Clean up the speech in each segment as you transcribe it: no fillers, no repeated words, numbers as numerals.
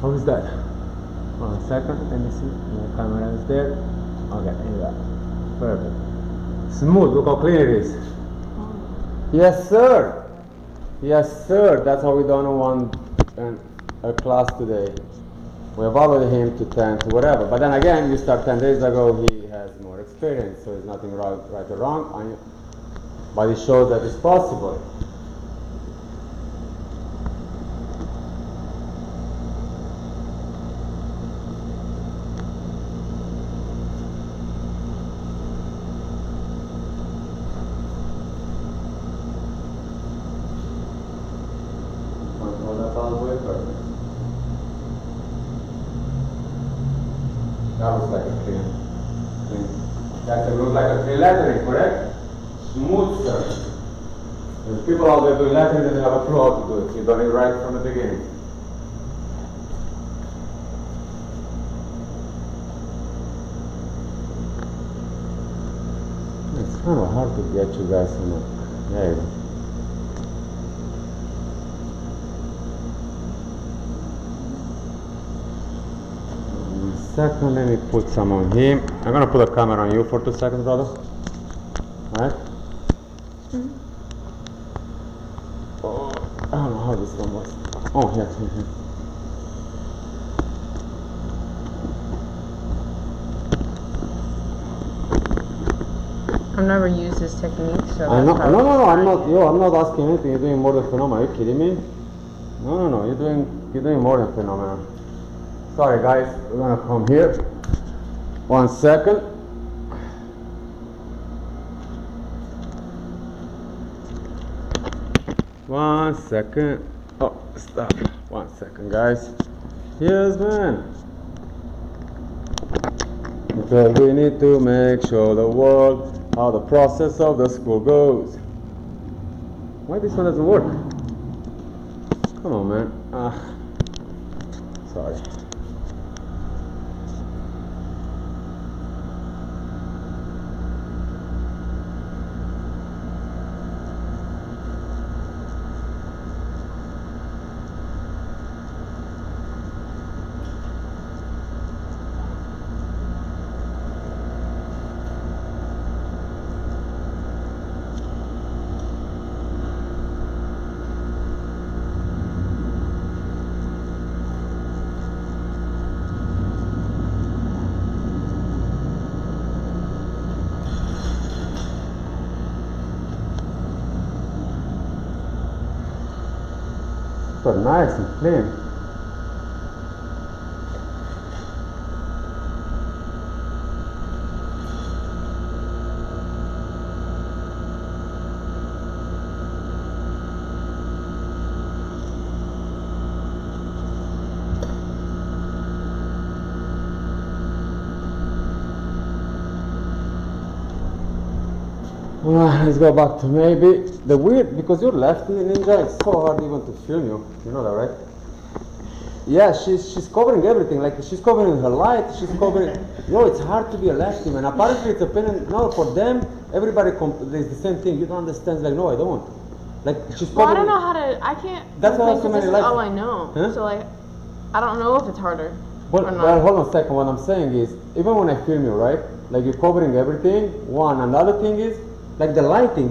How is that? 1 second, let me see. The camera is there. Okay, yeah. Perfect. Smooth, look how clean it is. Yes, sir. Yes, sir. That's how we done a class today. We evaluated him to 10 to whatever. But then again, you start 10 days ago, he has more experience, so there's nothing right or wrong. But it shows that it's possible. That looks like a clean. That looks like a clean lettering, correct? Smooth surface. There's people out there doing lettering that they have a clue how to do it. You've done it right from the beginning. It's kind of hard to get you guys in a... There you go. Second, let me put some on him. I'm gonna put a camera on you for 2 seconds, brother. Alright? Oh, I don't know how this one was. Oh, here. I've never used this technique, so I know. No, I'm not asking anything. You're doing more than phenomenal. Are you kidding me? No. You're doing more than phenomenal. Sorry guys, we're gonna come here. 1 second. One second. Oh, stop. 1 second, guys. Yes, man. Because we need to make sure the world how the process of the school goes. Why this one doesn't work? Come on, man. Sorry. Super nice and clean. Let's go back to maybe the weird, because you're lefty, Ninja, it's so hard even to film you. You know that, right? Yeah, she's covering everything. Like she's covering her light. She's covering. It's hard to be a lefty, man. Apparently, it's a pain. No, for them, everybody there's the same thing. You don't understand. Like, no, I don't. Like she's covering. Well, I don't know how to. I can't. That's why so many this lights. is all I know. Huh? So like, I don't know if it's harder. But hold on a second. What I'm saying is, even when I film you, right? Like you're covering everything. One, and the other thing is, like the lighting.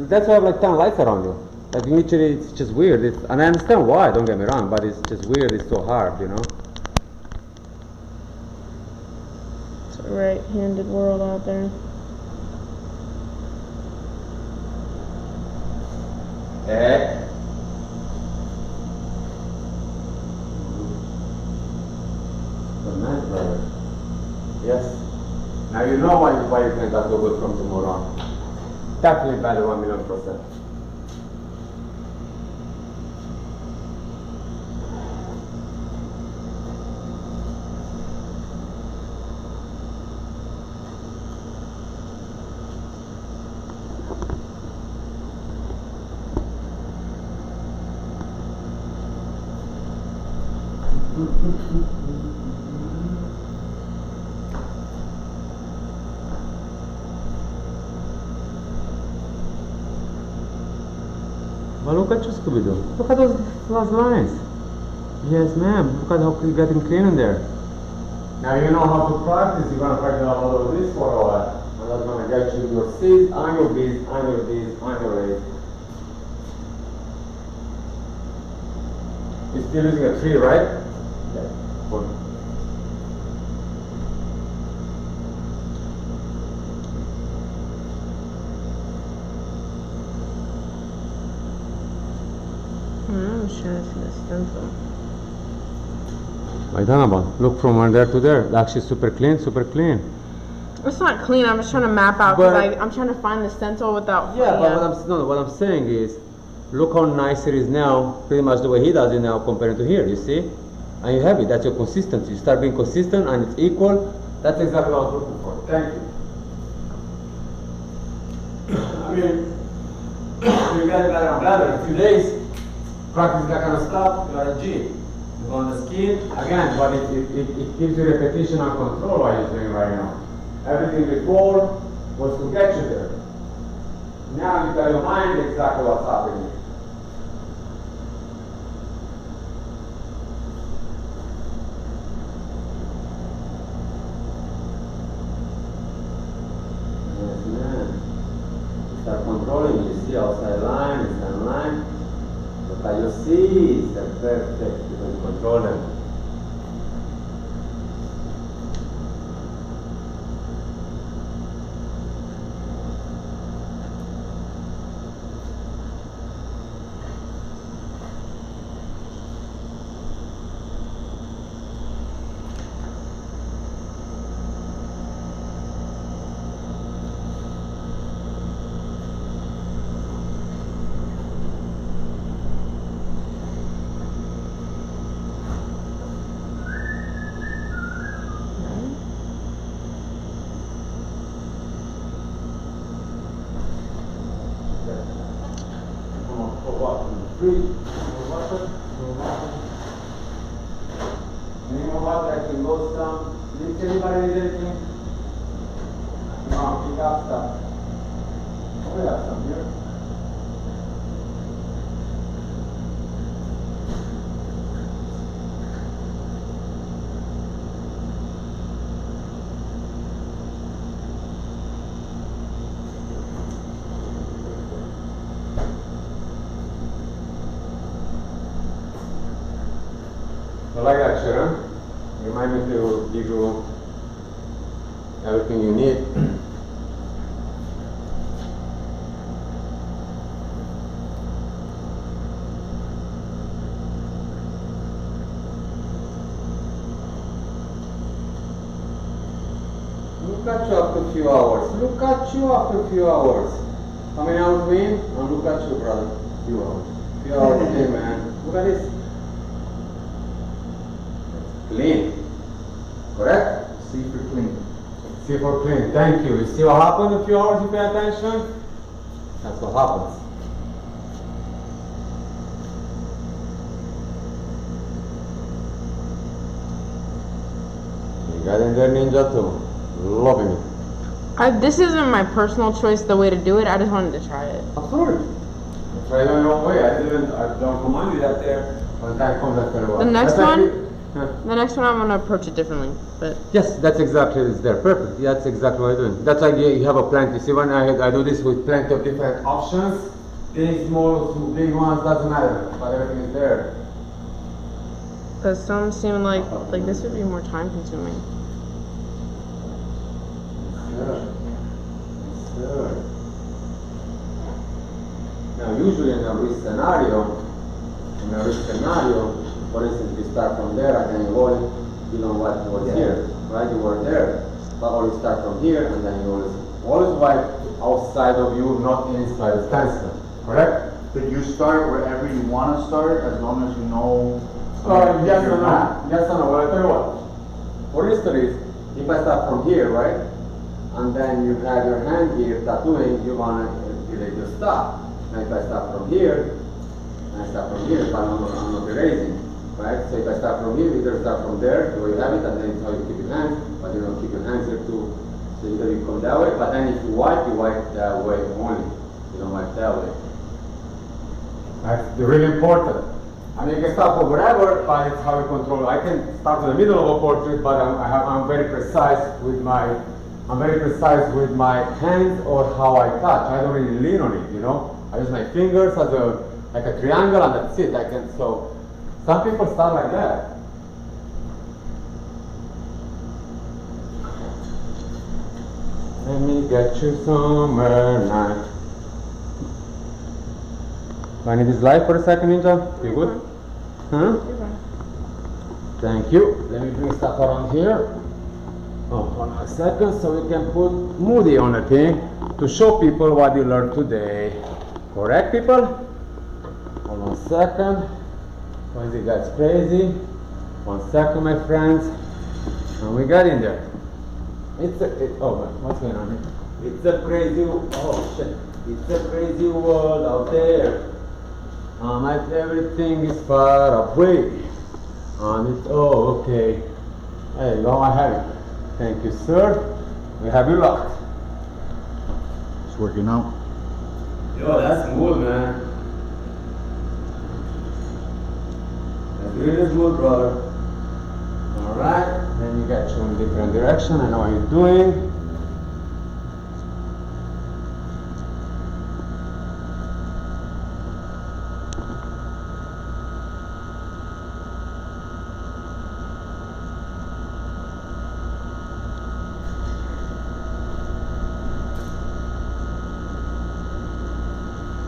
That's why I have like 10 lights around you. Like literally, it's just weird. And I understand why. Don't get me wrong, but it's just weird. It's so hard, you know. It's a right-handed world out there. Nice, brother. Yes. Now you know why you can't have to go from tomorrow on. Definitely better 1,000,000%. But look at you, Scooby-Doo. Look at those lines. Yes, ma'am. Look at how it's getting clean in there. Now you know how to practice. You're gonna practice a lot of this for a while. And that's gonna get you your C's and your B's and your D's and your A's. You're still using a 3, right? Yeah. Good. I'm just trying to see the stencil. What are you talking about? Look from there to there. Actually super clean, super clean. It's not clean. I'm just trying to map out because But- I'm trying to find the stencil without. Yeah, but what I'm saying is, look how nice it is now, pretty much the way he does it now compared to here, you see? And you have it, that's your consistency. You start being consistent and it's equal. That's exactly what I was looking for. Thank you. I mean, you get better and better. In a few days, practice that kind of stuff, you are a G. You go on the skin, again, but it gives you repetition and control what you're doing right now. Everything before was to get you there. Now you tell your mind exactly what's happening. Yes, man. You start controlling, you see outside line, inside line. Look at your C's, they're perfect. You can control them. Any more water? I can go some. Did anybody need anything? No, pick up stuff. Oh, we have some here. So like that, Sharon, remind me to give you everything you need. Look at you after a few hours. Look at you after a few hours. How many hours we in? And look at you, brother. Few hours. Few hours in, man. Look at this. Clean. Correct? C for clean. C for clean. Thank you. You see what happened in a few hours you pay attention? That's what happens. You got in there, Ninja, too. Loving it. This isn't my personal choice, the way to do it. I just wanted to try it. Absolutely. Try it on your own way. I don't command you that there. When time comes, that's very well. The next That's one? actually- yeah. The next one I'm gonna approach it differently, but Yes, that's exactly it's there. Perfect. That's exactly what I'm doing. That's why you have a plenty. See, when I do this with plenty of different options, big, small, big ones, doesn't matter. But everything is there. because some seem like this would be more time consuming. Sure. Sure. Now, usually in a risk scenario, for instance, you start from there and then you go, you know what was here, right? You were there, but always start from here and then you always wipe outside of you, not inside the stencil, correct? But you start wherever you want to start, as long as you know. Yes your or no? map. Yes or no? Well, I tell you what. For instance, if I start from here, right, and then you have your hand here tattooing, you're gonna erase your stop. Now if I start from here, and I start from here, but I'm not erasing, right? So if I start from here, you either start from there, the way you have it, and then it's how you keep your hands, but you don't keep your hands here too. So either you come that way, but then if you wipe that way only. You don't wipe that way. That's really important. I mean, you can start for whatever, but it's how you control it. I can start in the middle of a portrait, but I'm very precise with my hands or how I touch. I don't really lean on it, you know. I use my fingers as like a triangle, and that's it. So some people start like that. Let me get you somewhere nice. Do I need this light for a second, Ninja? You good? Huh? You're fine. Thank you. Let me bring stuff around here. Oh, hold on a second, so we can put Moody on the thing to show people what you learned today. Correct, people? Hold on a second. Once it gets crazy. 1 second, my friends. And we got in there. Oh, what's going on here? It's a crazy, oh shit. It's a crazy world out there. Everything is far away. Oh, okay. There you go, I have it. Thank you, sir. We have you locked. It's working out. Yo, that's smooth, man. That's really smooth, brother. Alright, then you get you in a different direction. I know what you're doing.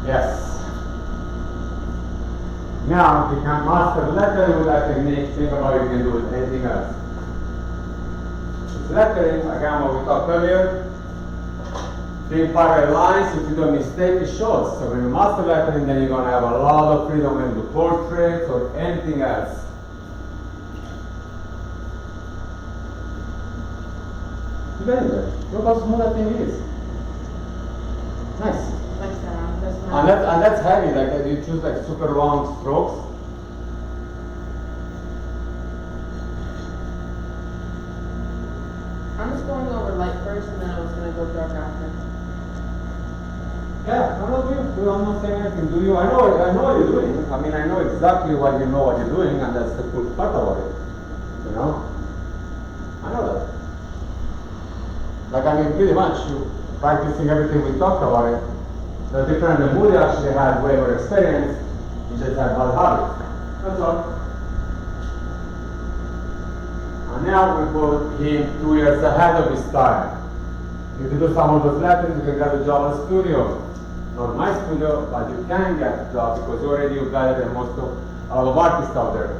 Yes. Now, if you can master lettering with that technique, think about you can do with anything else. With lettering, again, what we talked earlier, three parallel lines, if you do a mistake, it shows. So when you master lettering, then you're going to have a lot of freedom when you do portraits or anything else. You got it there. Look how smooth that thing is. Nice. And that's heavy, like that you choose like super long strokes. I'm just going over light first and then I was going to go dark after. Yeah, I know you. I'm not saying anything. Do you? I know what you're doing. I mean, I know exactly what you know what you're doing, and that's the cool part about it. You know? I know that. Like, I mean, pretty much, you practicing everything we talked about it. The different the Moody actually had way more experience, he just had bad habits. That's all. And now we put him 2 years ahead of his time. If you do some of those letters, you can get a job at studio. Not my studio, but you can get a job because you're better than most of a lot of artists out there.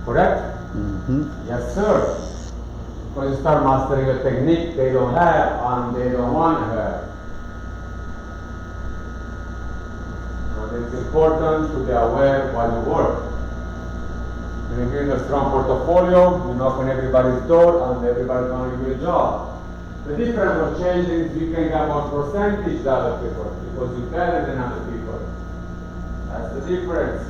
Correct? Mm-hmm. Yes, sir. Because you start mastering a technique they don't have and they don't want to have. It's important to be aware of what you work. When you're getting a strong portfolio, you knock on everybody's door and everybody's going to give you a job. The difference of change is you can get more percentage than other people because you're better than other people. That's the difference.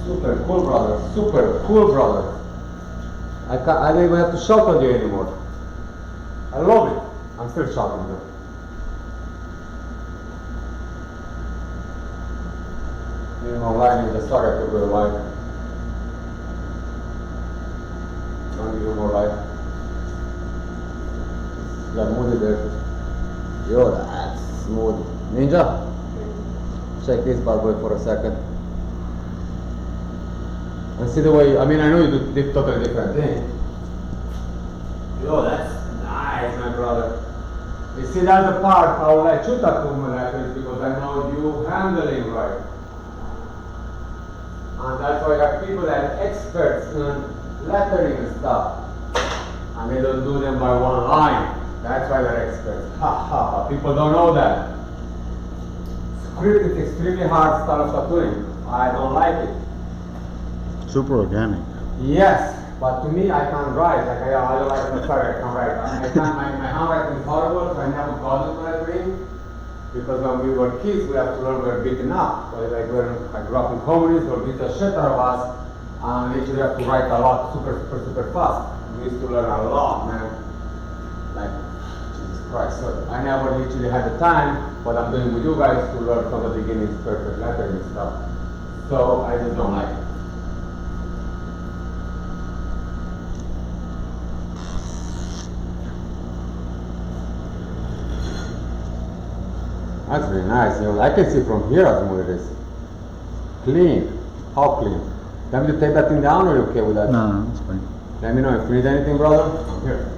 Super cool, brother. Super cool, brother. I don't even have to shout on you anymore. I love it. I'm still shouting though. You're online in the start to go live. I'll give you more light. Got Moody there. Yo, that's smooth. Ninja, check this bad boy for a second. And see the way, I mean, I know you do totally different thing. Yo, that's nice, my brother. You see, that's the part I would let you tattoo my letters because I know you handling right. And that's why I have people that are experts in lettering and stuff. And they don't do them by one line. That's why they're experts. Ha ha ha. People don't know that. script is extremely hard style of tattooing. I don't like it. Super organic. Yes, but to me, I can't write. Like I don't like the sorry, I can't write. I can't. My handwriting is horrible, so I never got it what I dream. Because when we were kids, we have to learn we're beaten up. So like when I grew up in communists, or beat the shit out of us, and literally have to write a lot, super fast. We used to learn a lot, man. Like Jesus Christ. So I never literally had the time. What I'm doing with you guys to learn from the beginning perfect letters and stuff. So I just don't like it. That's really nice. You know, I can see from here how smooth it is. Clean. How clean? Let me take that thing down, or are you okay with that? No, that's fine. Let me know if you need anything, brother. I'm here.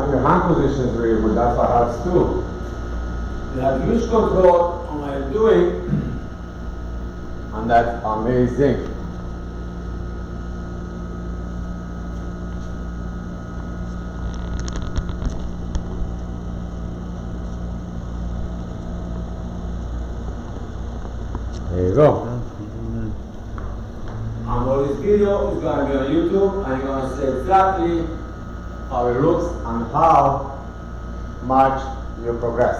Your hand position is really good, that's what helps too. You have huge control on what you're doing, and that's amazing. There you go. And all this video is going to be on YouTube, and you're going to see exactly how it looks and how much you progress.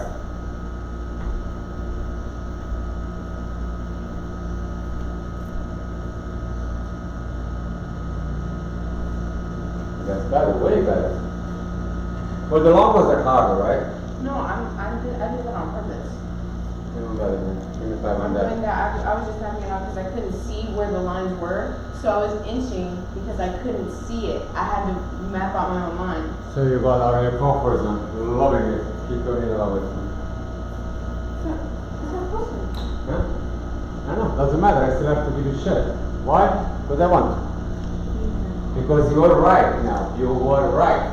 That's better, way better. But the long ones are harder, right? No, I did that on purpose. You know better, man. Give me 500. I was just having it out because I couldn't see where the lines were. So I was inching because I couldn't see it. I had to map out my own line. So you got out of your comfort zone. You're loving it. Keep going in love with it. Yeah? I know, doesn't matter. I still have to give you shit. Why? Because I want to. Because you were right now. You were right.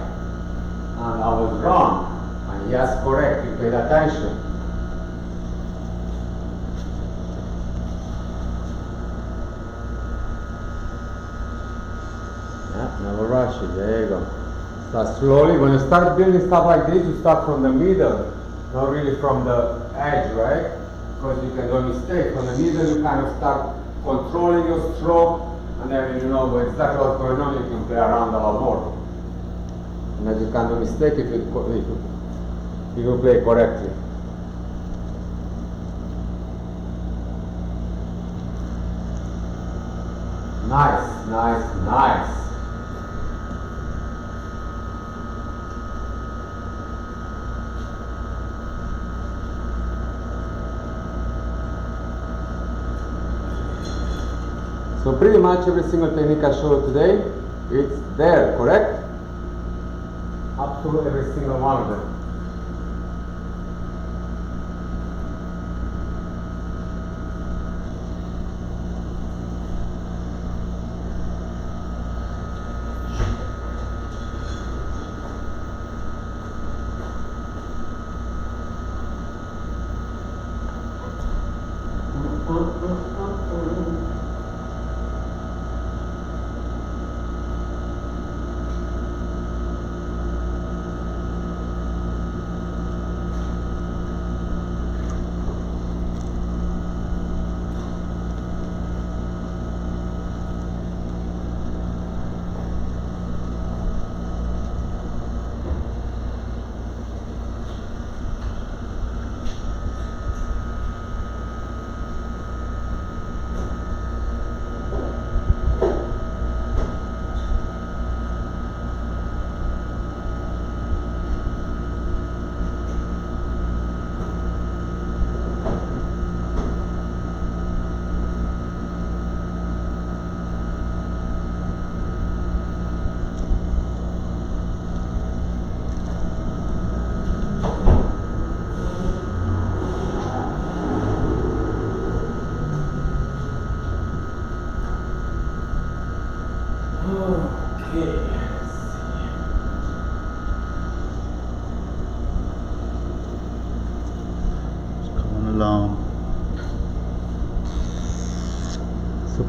And I was wrong. And yes, correct. You paid attention. Yeah, never rush it. There you go. Start slowly. When you start building stuff like this, you start from the middle, not really from the edge, right? Because you can do a mistake. From the middle, you kind of start controlling your stroke, and then when you know exactly what's going on, you can play around a lot more. And then you can't do a mistake if you play correctly. Nice, nice, nice. So pretty much every single technique I showed today, it's there, correct? Up to every single one of them.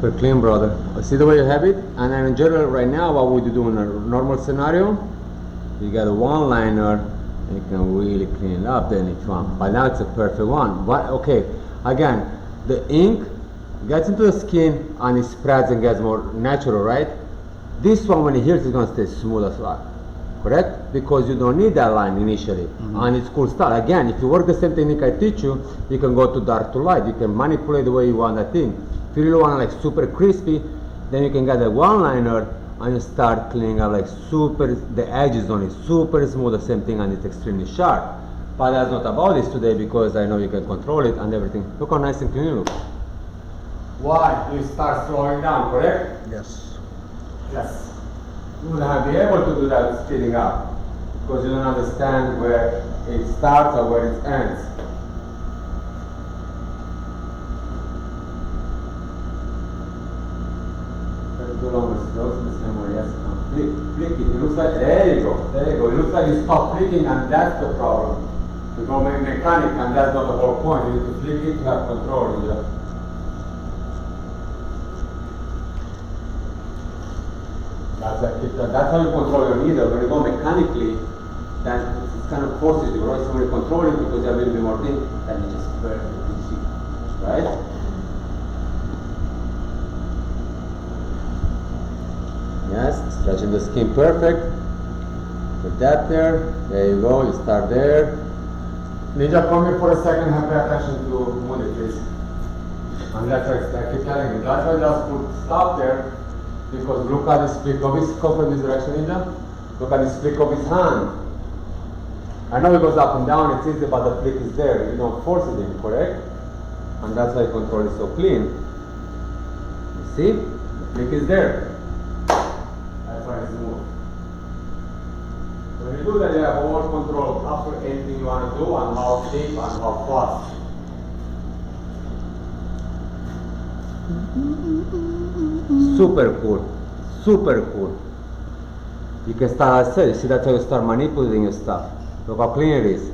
Super clean, brother. See the way you have it? And then in general, right now, what would you do in a normal scenario? You got a one liner, and you can really clean it up then if you want. But now it's a perfect one. But okay, again, the ink gets into the skin and it spreads and gets more natural, right? This one, when it heals, is gonna stay smooth as well. Correct? Because you don't need that line initially. And it's cool stuff. Again, if you work the same technique I teach you, you can go to dark to light. You can manipulate the way you want that thing. If you really want like super crispy, then you can get a one liner and you start cleaning up like super, the edges on it, super smooth, the same thing, and it's extremely sharp. But that's not about this today because I know you can control it and everything. Look how nice and clean you look. Why? You start slowing down, correct? Yes. Yes. You will not be able to do that with speeding up because you don't understand where it starts or where it ends. Too long with slow in the same way. Yes. Flick it. It looks like, there you go. There you go. It looks like you stop flicking and that's the problem. You go make mechanic and that's not the whole point. You need to flick it to have control. That's how you control your needle. When you go mechanically, then it kind of forces you, right? So when you control it because you have a little bit more thing, then you just perfectly see, right? Yes, stretching the skin perfect. Put that there. There you go. You start there. Ninja, come here for a second. Have pay attention to Moody, please. And that's why I keep telling you. That's why I just put stop there. Because look at this flick of his, come from this direction, Ninja. Look at this flick of his hand. I know it goes up and down, it's easy, but the flick is there. You don't force it in, correct? And that's why control is so clean. You see? The flick is there. That's why it's smooth. When you do that, you have more control after anything you want to do and how deep and how fast. Super cool, super cool. You can start, as I said, you see that's how you start manipulating your stuff. Look how clean it is.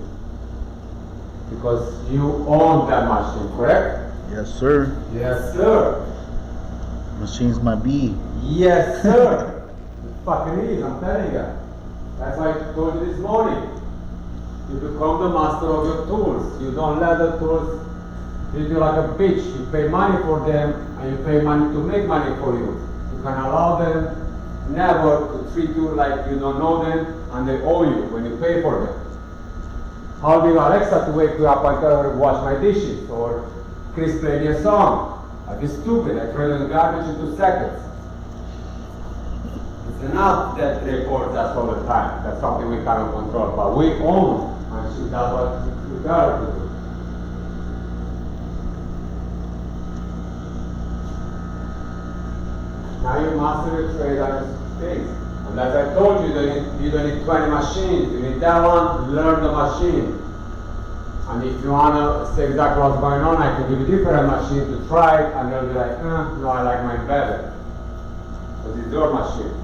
Because you own that machine, correct? Yes, sir. Yes, sir. Machine's my bee. Yes, sir. It fucking is, I'm telling you. That's why I told you this morning. You become the master of your tools. You don't let the tools treat you like a bitch. You pay money for them and you pay money to make money for you. You can allow them never to treat you like you don't know them and they owe you when you pay for them. I'll give Alexa to wake you up and tell her to wash my dishes, or Chris play me a song. I'd be stupid, I throw it in the garbage in 2 seconds. It's enough that they record us all the time. That's something we cannot control, but we own, and she does what we tell her to do. Now you master your trade on your things. And as I told you, you don't need 20 machines. You need that one, learn the machine. And if you want to say exactly what's going on, I can give you different machines to try it, and they'll be like, no, I like mine better. Because it's your machine.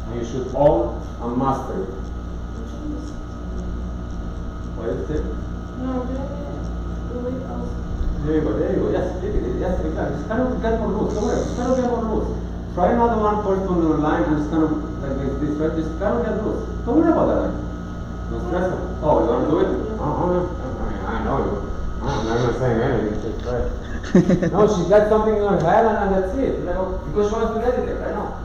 And you should own and master it. What is it? No, did I get it? There you go, there you go. Yes, yes, exactly. Just kind of get more loose. Don't worry, just kind of get more loose. Try another one first on the line and just kind of like this, right? Just kind of get loose. Don't worry about that line. No stress. Oh, you want to do it? I know you. I'm not saying anything. Just try. No, she got something in her head and that's it. Because she wants to get it there. I know.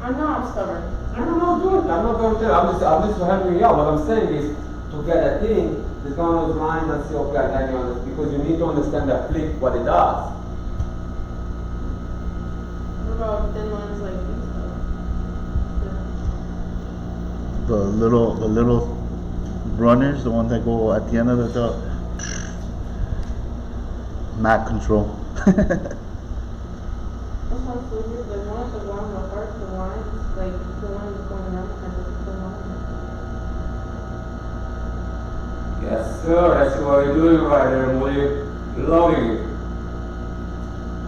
I know I'm stubborn. I don't know, do it. I'm not going to tell you. I'm just helping you out. What I'm saying is to get a thing, just go on those lines and say, okay, I like you understand. Because you need to understand that flick, what it does. What about thin lines like this though? The little runners, the ones that go at the end of the mat control. That sounds so weird. Like one of the ones that hurt the lines, like the one that's going around kind of the line. Yes, sir. That's what you're doing right there, Moody. Loving it.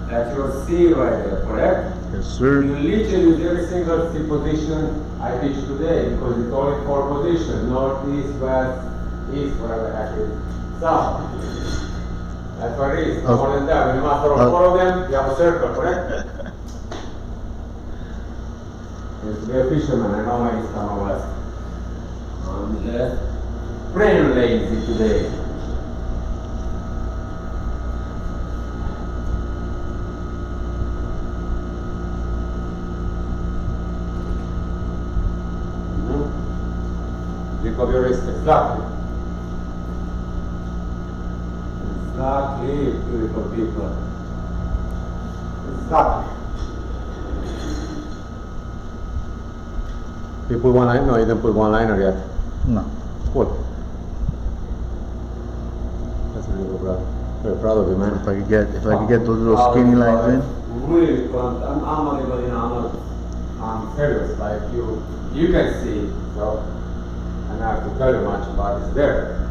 That's your C right there, correct? Yes, sir. You literally use every single C position I teach today because it's only 4 positions: north, east, west, east, whatever the heck it is. So, That's what it is. No more than that. When you master of 4 of them, you have a circle, correct? Used to be a fisherman, I know my East and West. I'm less brain lazy today. Pick up your wrist, exactly. Exactly, beautiful people. Exactly. You put one line? No, you didn't put one liner yet. No. Cool. That's really good, bro. Very proud of you, man. If I could get those little skinny lines in. Really fun. I'm not even, you know, I'm serious. Like you can see, so I don't have to tell you much, but it's there.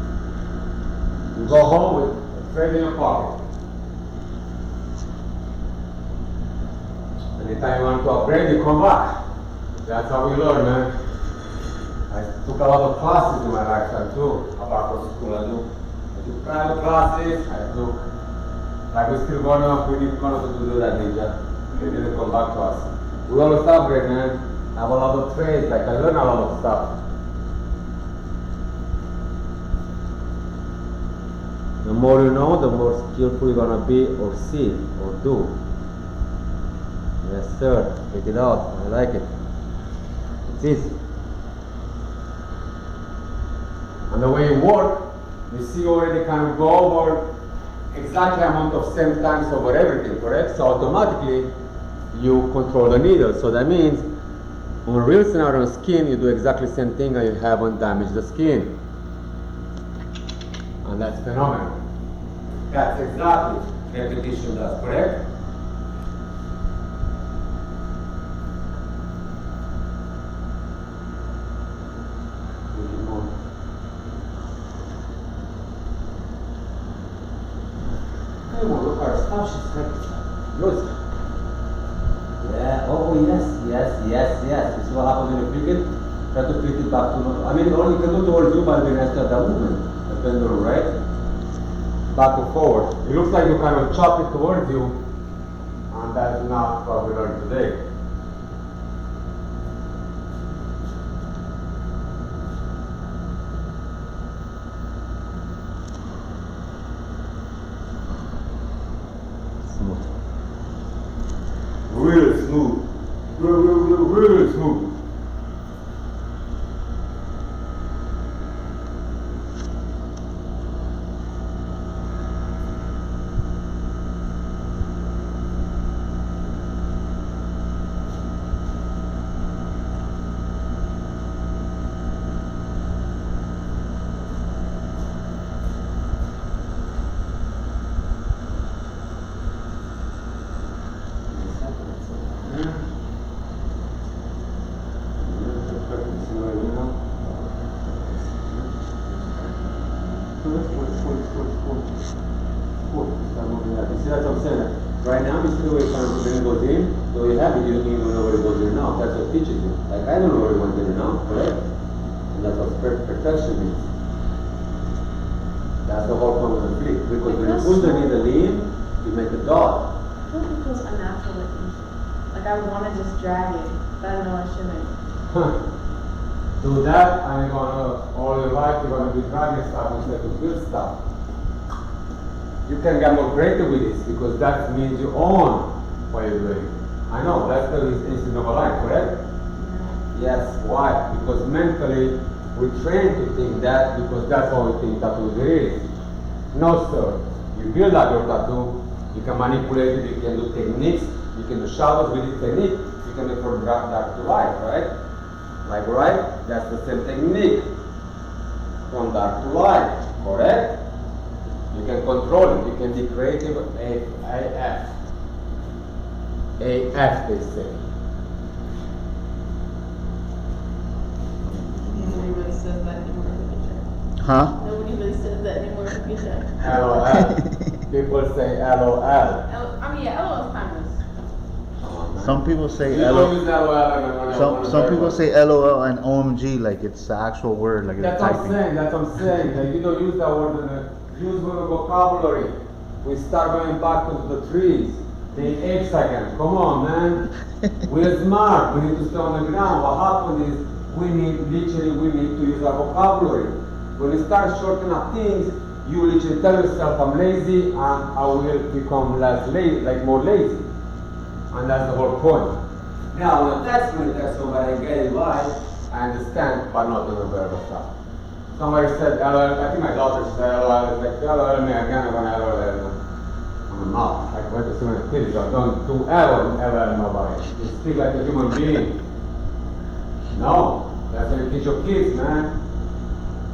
You go home with a thread in your pocket. Anytime you want to upgrade, you come back. That's how we learn, man. I took a lot of classes in my lifetime too, apart from school. I took private classes, like we're still going up, we didn't going to do that, ninja. They didn't come back to us. We always upgrade, man. I have a lot of trades, like I learn a lot of stuff. The more you know, the more skillful you're gonna be or see or do. Yes, sir. Check it out. I like it. It's easy. And the way you work, you see already kind of go over exactly amount of same times over everything, correct? So automatically you control the needle. So that means on a real scenario on skin, you do exactly the same thing and you haven't damaged the skin. And that's phenomenal. That's exactly repetition does, correct? Look at her stuff, she's like, yours. Yeah, oh yes. You see what happens when you flick it? Try to flick it back to normal. I mean, only can do towards you, but when I start that movement, the pendulum, right? Back and forward. It looks like you kind of chop it towards you, and that's not what we learned today. Smooth. Real smooth. Real smooth. See, that's what I'm saying. Right now, you see the way it goes in, so you have it, you don't even know where it goes in now. That's what teaches you. Like, I don't know where it went in now, correct? And that's what perfection means. That's the whole point of the flick. Because when you push the needle in, you make a dot. I feel like it feels unnatural looking. Like, I want to just drag it, but I know I shouldn't. Do that, and you're gonna, all your life, you're gonna be dragging stuff instead of good stuff. You can get more creative with this because that means you own what you're doing. I know, that's the instinct of a life, correct? Yeah. Yes, why? Because mentally we train to think that because that's how we think tattoo is. No, sir. You build up your tattoo, you can manipulate it, you can do techniques, you can do shadows with this technique, you can do from dark to light, right? Like, right? That's the same technique. From dark to light, correct? You can control it, you can be creative AF. AF, they say. Nobody really says that anymore in the picture. Huh? Nobody really says that anymore in the picture. LOL. People say LOL. I mean, yeah, LOL is timeless. Some people say You don't use LOL. Some people say LOL and OMG like it's the actual word, like it's That's what I'm typing. saying, that's what I'm saying. Like, you don't use that word in a use word vocabulary. we start going back to the trees. Take 8 seconds. Come on, man. We're smart. We need to stay on the ground. What happened is we need to use our vocabulary. When you start shortening up things, you literally tell yourself, I'm lazy, and I will become less lazy, like more lazy. And that's the whole point. Now, when you text somebody, I get it right, I understand, but not in the verbal stuff. Somebody said, I think my daughter said, LOL, like, LOL me again, I'm gonna LOL. I'm not. Like, went to so many kids, so don't do LOL nobody. You speak like a human being. No, that's what you teach your kids, man.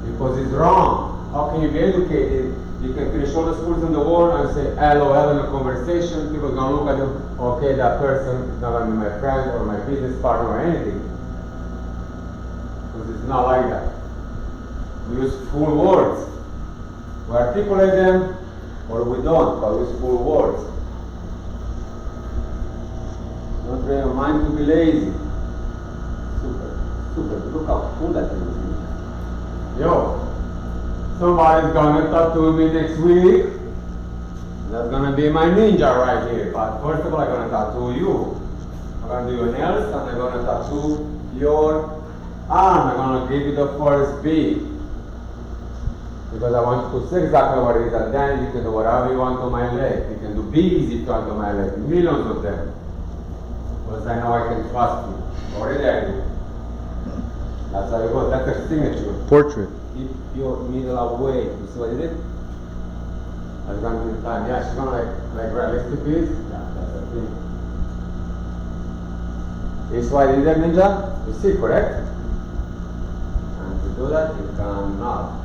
Because it's wrong. How can you be educated? You can finish all the schools in the world and say LOL in a conversation. People are gonna look at you, okay, that person is not gonna be my friend or my business partner or anything. Because it's not like that. We use full words. We articulate them or we don't, but we use full words. Don't train your mind to be lazy. Super, look how cool that is. Yo, somebody's gonna tattoo me next week. That's gonna be my ninja right here. But first of all, I'm gonna tattoo you. I'm gonna do your nails and I'm gonna tattoo your arm. I'm gonna give you the first beat. Because I want you to see exactly what it is, and then you can do whatever you want on my leg. You can do bees if you want on my leg, millions of them. Because I know I can trust you. Already I do. That's how it goes. That's her signature. Portrait. Keep your middle away. You see what it is? That's gonna be the time. Yeah, she's gonna like realistic piece. Yeah, that's the thing. This is why you did that, ninja? You see, correct? And to do that, you cannot.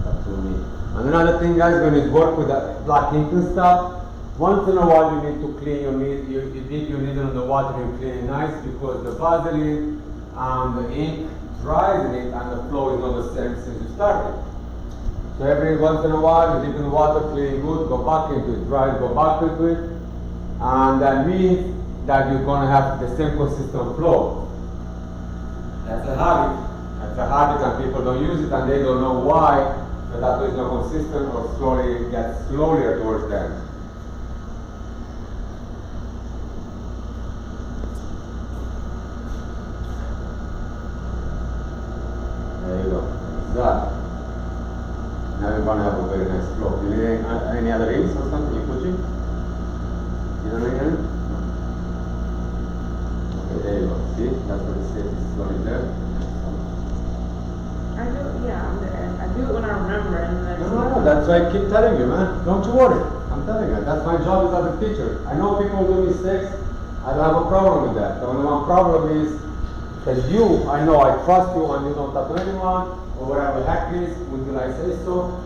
That's to me. And another thing, guys, when you work with that black ink and stuff, once in a while you need to clean your needle. You dip your needle in the water and clean it nice, because the Vaseline and the ink dries in it and the flow is not the same since you started. So every once in a while you dip in the water, clean good, go back into it, dry, go back into it, and that means that you're going to have the same consistent flow. That's a habit. That's a habit, and people don't use it and they don't know why the tattoo is not consistent or slowly gets slowlier towards them. There you go. That. Now you're gonna have a very nice flow. Do you need any other inks or something you're pushing? You don't need any? No. Okay, there you go. See? That's what it says. It's going there. I do, yeah, I do it when I remember, and then No, that's why I keep telling you, man. Don't you worry. I'm telling you. That's my job as a teacher. I know people do mistakes. I don't have a problem with that. The only one problem is that you, I know, I trust you and you don't tattoo anyone or whatever the heck is until I say so.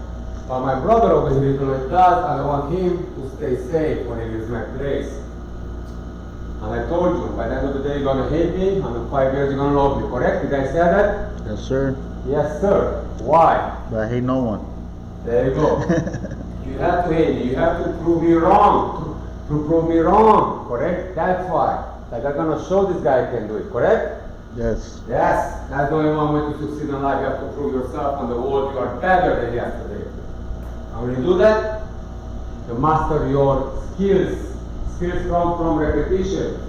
But my brother over here is like that, and I want him to stay safe when he leaves my place. And I told you, by the end of the day, you're gonna hate me, and in 5 years, you're gonna love me. Correct? Did I say that? Yes, sir. Yes, sir. Why? But I hate no one. There you go. You have to hate me. You have to prove me wrong. To prove me wrong. Correct? That's why. Like, I'm gonna show this guy can do it. Correct? Yes. Yes. That's the only one way to succeed in life. You have to prove yourself and the world you are better than yesterday. And when you do that, you master your skills. Skills come from repetition.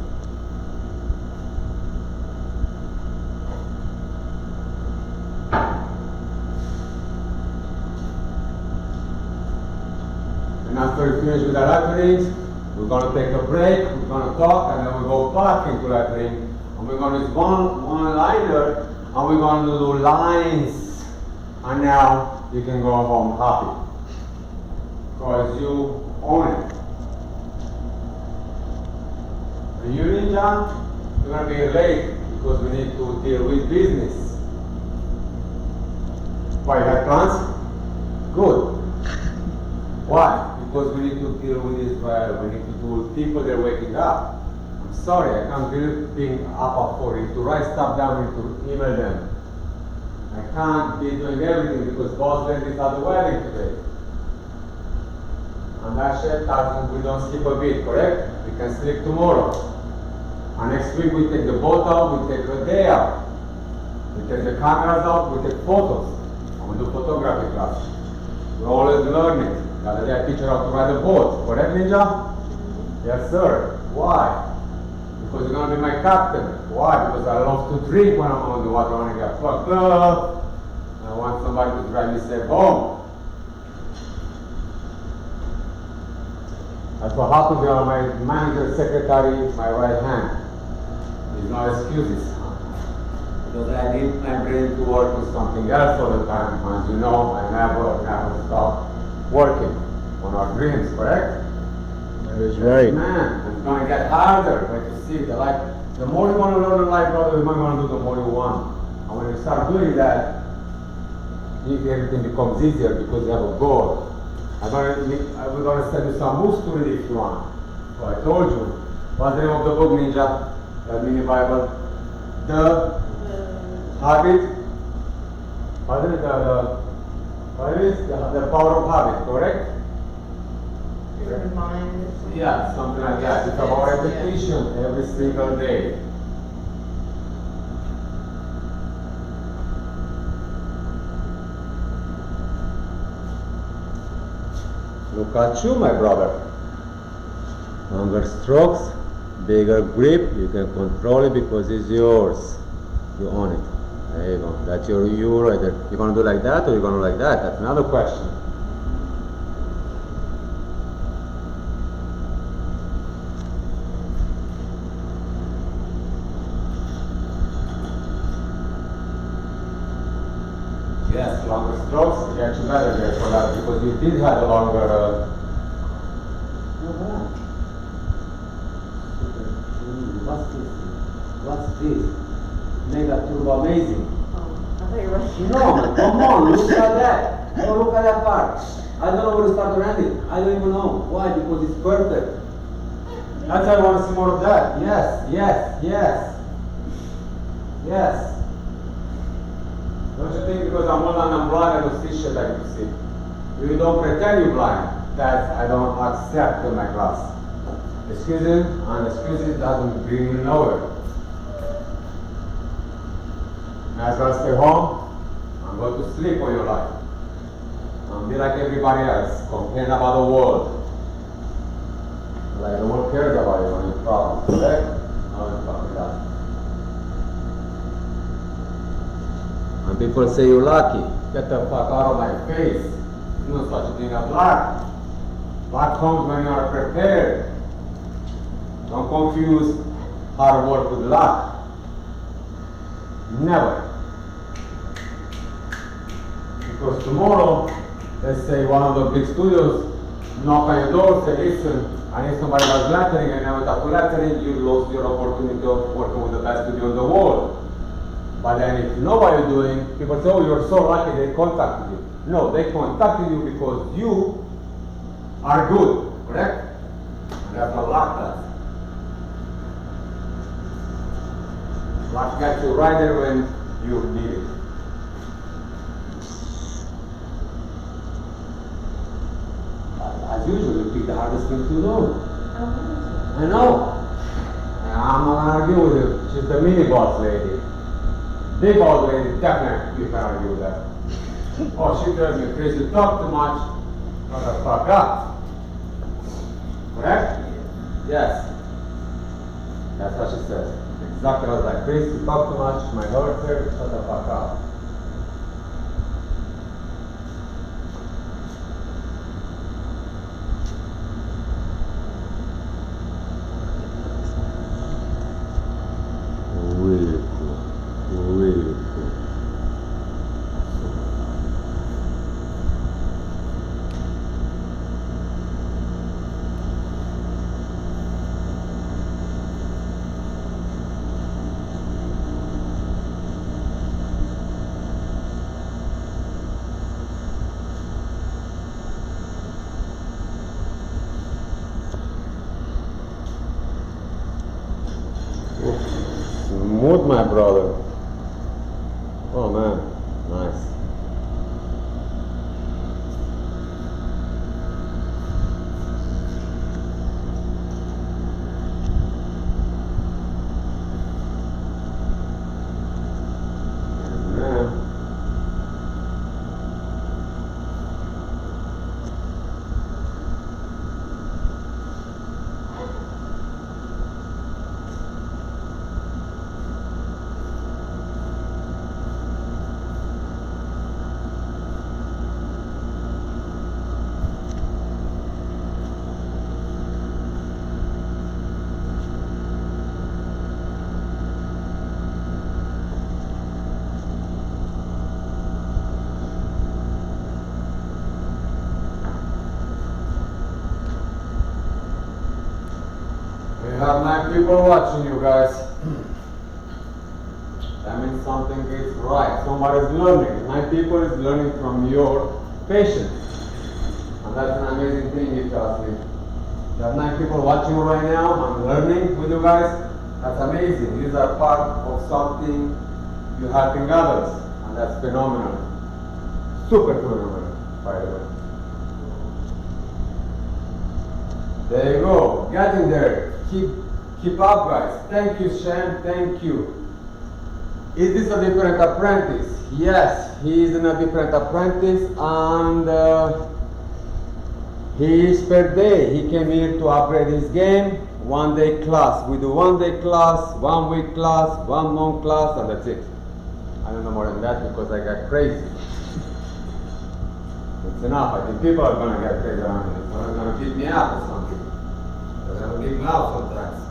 And after you finish with the letterings, we're going to take a break, we're going to talk, and then we go back into lettering. And we're going to use one liner, and we're going to do lines. And now you can go home happy. Because you own it. And you, ninja, you're going to be late because we need to deal with business. Why, you have plans? Good. Why? Because we need to deal with Israel. We need to deal with people that are waking up. I'm sorry, I can't do being up at 4. You need to write stuff down, you need to email them. I can't be doing everything because boss ladies are the wedding today. And that shit doesn't, we don't skip a beat, correct? We can sleep tomorrow. And next week we take the boat out, we take a day out. We take the cameras out, we take photos. And we do photography class. We're always learning. The other day I teach her how to ride a boat. Correct, Ninja? Yes, sir. Why? Because you're gonna be my captain. Why? Because I love to drink when I'm on the water. I wanna get fucked up. I want somebody to drive me safe home. That's what happens when my manager, secretary, my right hand. There's no excuses. Because I need my brain to work with something else all the time. As you know, I never stop working on our dreams, correct? That's right. Man, it's gonna get harder. Like you see, the more you want to learn in life, brother, the more you want to do, the more you want. And when you start doing that, everything becomes easier because you have a goal. I'm gonna send you some moves to read if you want. So I told you. What's the name of the book, Ninja? The mini Bible. The habit. What is the power of habit? Correct? Your mind. Yeah, something like that. It's about repetition every single day. Look at you, my brother. Longer strokes, bigger grip. You can control it because it's yours. You own it. There you go. That's you right there. You're gonna do like that or you're gonna do like that? That's another question. Yes, longer strokes get you better there for that because you did have a longer. What's this? What's this? Mega turbo amazing. I thought you were. No, come on, look at that. No, look at that part. I don't know where to start to end it. I don't even know. Why? Because it's perfect. That's why I want to see more of that. Yes, yes, yes. Yes. Don't you think because I'm old and I'm blind, I don't see shit like you see? You don't pretend you're blind. That I don't accept in my class. Excuses and excuses doesn't bring you nowhere. Might as well stay home and go to sleep all your life. And be like everybody else, complain about the world. Like no one cares about you and your problems, correct? No one fucking does. And people say you're lucky. Get the fuck out of my face. There's no such a thing as luck. Luck comes when you are prepared. Don't confuse hard work with luck. Never. Because tomorrow, let's say one of the big studios knock on your door, say, listen, I need somebody that's lettering, and now without lettering, you lost your opportunity of working with the best studio in the world. But then if you know what you're doing, people say, oh, you're so lucky they contacted you. No, they contacted you because you are good, correct? And that's what luck does. Luck gets you right there when you need it. As usual, you pick the hardest thing to do. I know. And I'm not gonna argue with you. She's the mini boss lady. Big boss lady, definitely you can argue with that. Oh, she tells me crazy, you talk too much. Shut the fuck up. Correct? Yes. That's what she says. Exactly what like Chris, you talk too much, my daughter, shut the fuck up. Really cool. Really cool. 9 people watching you guys. That means something is right. Somebody's learning. 9 people is learning from your patience. And that's an amazing thing, if you ask me. You have 9 people watching you right now. I'm learning with you guys. That's amazing. These are part of something you're helping others. And that's phenomenal. Super phenomenal, by the way. There you go. Getting there. Keep up, guys. Thank you, Shen. Thank you. Is this a different apprentice? Yes, he is a different apprentice, and he is per day. He came here to upgrade his game. 1 day class. We do 1 day class, 1 week class, 1 month class, and that's it. I don't know more than that because I got crazy. It's enough. I think people are gonna get crazy around me. They're gonna beat me up or something. They're gonna beat me up sometimes.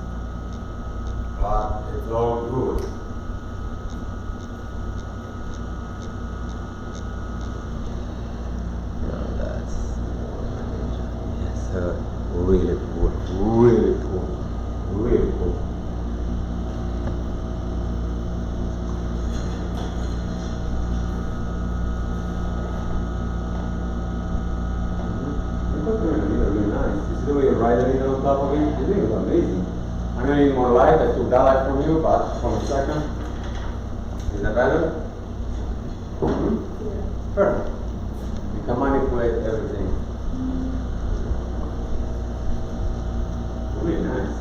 But it's all good. Yes, sir. Really cool. Really cool. Really cool. Really nice. You see the way you ride it on top of it? You think it's amazing. I'm gonna need more light. I took that light from you, but from a second. Is that better? Yeah. Perfect. You can manipulate everything. Really nice.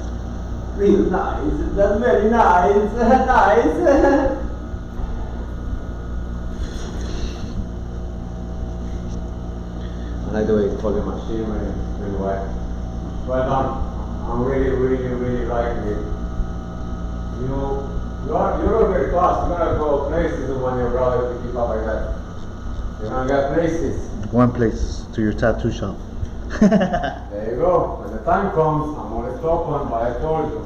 Really nice. That's very nice. Nice. I like the way you call the machine really well. Well done. I'm really liking it. You're very fast. You're gonna go places when your brother if you keep up like that. You're gonna get places. One place to your tattoo shop. There you go. When the time comes, I'm always open, but I told you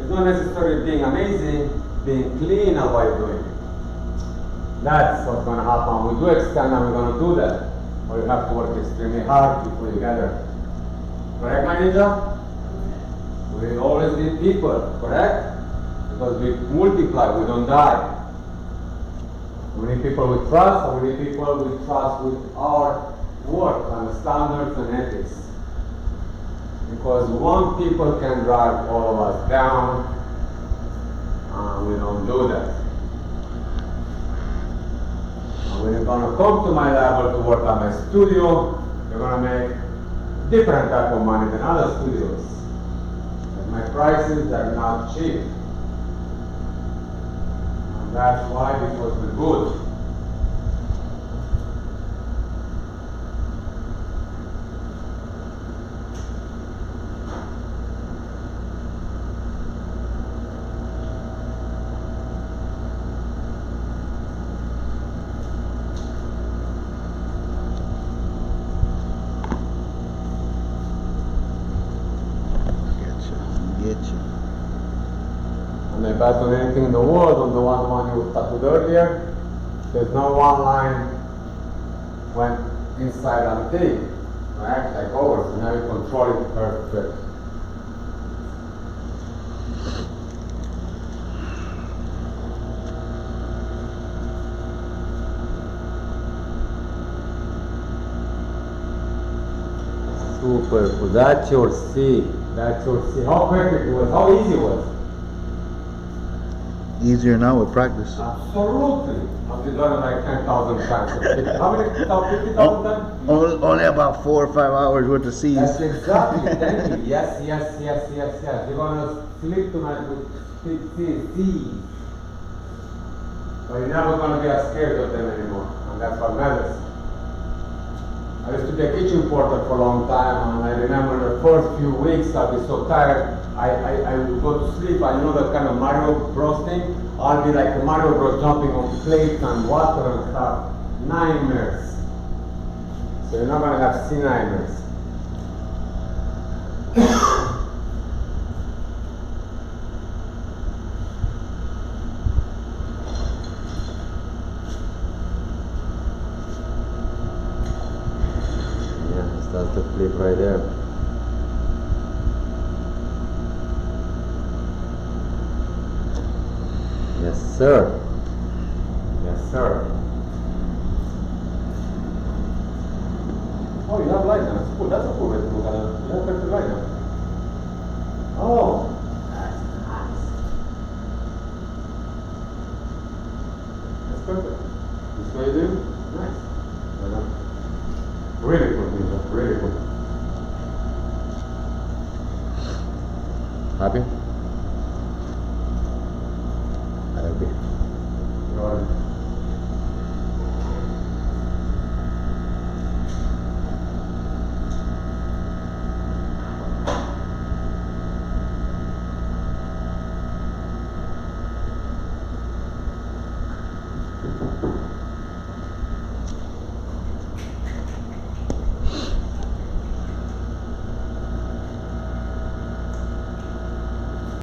it's not necessarily being amazing, being clean at what you're doing. That's what's going to happen. We do extend and we're going to do that. Or you have to work extremely hard before you get there. Correct, my ninja? We always need people, correct? Because we multiply, we don't die. We need people we trust, and we need people we trust with our work and standards and ethics. Because one people can drive all of us down, and we don't do that. When you're going to come to my level to work at my studio, you're going to make different type of money than other studios. And my prices are not cheap. And that's why this was good. Better than anything in the world on the one you tattooed earlier. There's no one line went inside and thing. Right? Like over, so now you control it perfect. Super cool. That's your C. That's your C. How perfect it was, how easy it was. Easier now with practice. Absolutely. Have you done it like 10,000 times? How many? 50,000 times? Only about 4 or 5 hours worth of C's. That's exactly. Thank you. Yes. You're gonna sleep tonight with C's. But you're never gonna get scared of them anymore, and that's what matters. I used to be a kitchen porter for a long time, and I remember the first few weeks I'd be so tired. I would go to sleep. I know that kind of Mario Bros thing. I'll be like Mario Bros jumping on plates and water and stuff. Nightmares. So you're not gonna have sea nightmares. Yeah, that's the flip right there. sir. Yes, sir. Oh, you have light now. That's cool. That's a cool way to look at it. You have perfect light now. Oh, That's nice. that's perfect. This way you do? Nice. Really cool, Ninja. Really cool. Happy? Happy. Got it.